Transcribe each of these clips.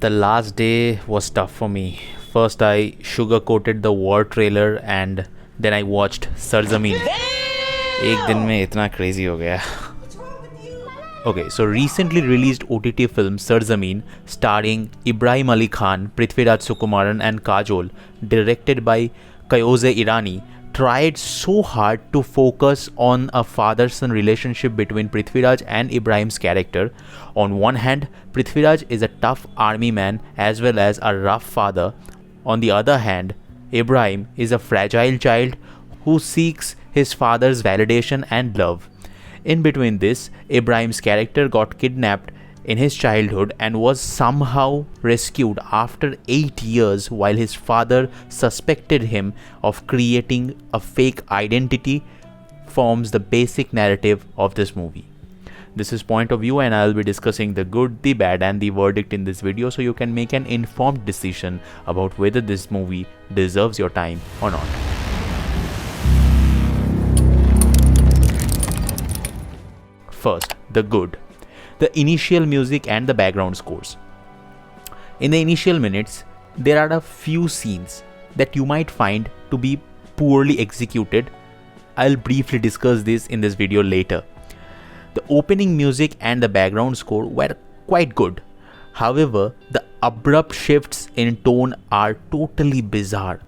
The last day was tough for me. First I sugar-coated the war trailer and then I watched SARZAMEEN. एक दिन में इतना crazy हो गया. Okay, so recently released OTT film SARZAMEEN starring Ibrahim Ali Khan, Prithviraj Sukumaran and Kajol, directed by Kajol, tried so hard to focus on a father-son relationship between Prithviraj and Ibrahim's character. On one hand, Prithviraj is a tough army man as well as a rough father. On the other hand, Ibrahim is a fragile child who seeks his father's validation and love. In between this, Ibrahim's character got kidnapped in his childhood and was somehow rescued after 8 years while his father suspected him of creating a fake identity forms the basic narrative of this movie. This is point of view and I will be discussing the good, the bad and the verdict in this video so you can make an informed decision about whether this movie deserves your time or not. First, the good. The initial music and the background scores. In the initial minutes, there are a few scenes that you might find to be poorly executed. I'll briefly discuss this in this video later. The opening music and the background score were quite good. However, the abrupt shifts in tone are totally bizarre.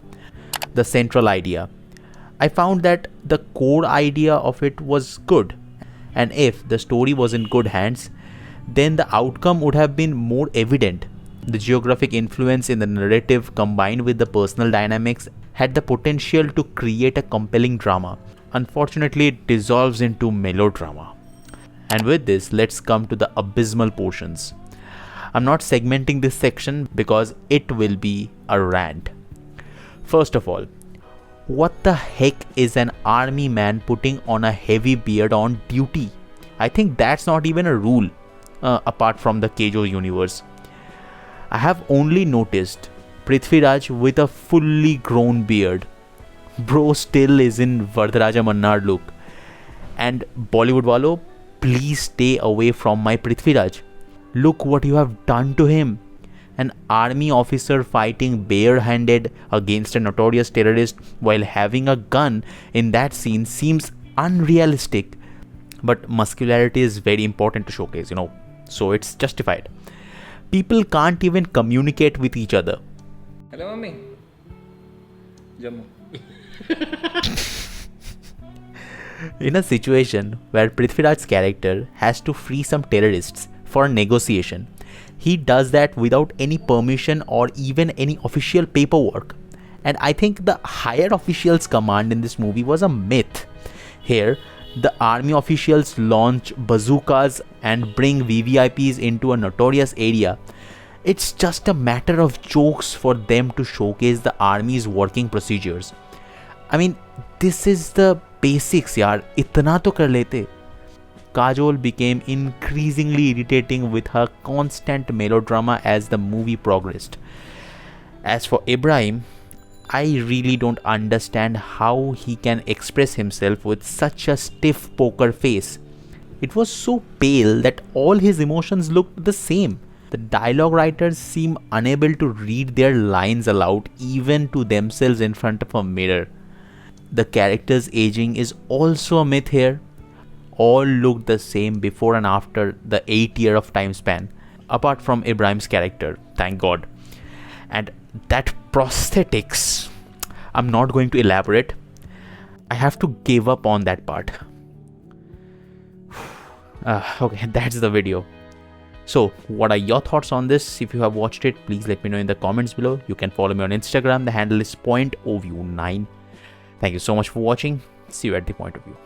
The central idea. I found that the core idea of it was good, and if the story was in good hands, then the outcome would have been more evident. The geographic influence in the narrative combined with the personal dynamics had the potential to create a compelling drama. Unfortunately, it dissolves into melodrama. And with this, let's come to the abysmal portions. I'm not segmenting this section because it will be a rant. First of all, what the heck is an army man putting on a heavy beard on duty? I think that's not even a rule. Apart from the Kajol universe. I have only noticed Prithviraj with a fully grown beard. Bro still is in Vardaraja Mannad look. And Bollywood walo, please stay away from my Prithviraj. Look what you have done to him. An army officer fighting bare-handed against a notorious terrorist while having a gun in that scene seems unrealistic. But muscularity is very important to showcase, so it's justified. People can't even communicate with each other. Hello, mommy. Jammu. In a situation where Prithviraj's character has to free some terrorists for a negotiation, he does that without any permission or even any official paperwork. And I think the higher officials' command in this movie was a myth. Here, the army officials launch bazookas and bring VVIPs into a notorious area. It's just a matter of jokes for them to showcase the army's working procedures. I mean, this is the basics, yaar. Itna to kar lete. Kajol became increasingly irritating with her constant melodrama as the movie progressed. As for Ibrahim, I really don't understand how he can express himself with such a stiff poker face. It was so pale that all his emotions looked the same. The dialogue writers seem unable to read their lines aloud even to themselves in front of a mirror. The character's aging is also a myth here. All looked the same before and after the 8 year of time span, apart from Ibrahim's character, thank God. And that prosthetics, I'm not going to elaborate. I have to give up on that part. Okay, that's the video. So, what are your thoughts on this? If you have watched it, please let me know in the comments below. You can follow me on Instagram. The handle is pointofview9. Thank you so much for watching. See you at the point of view.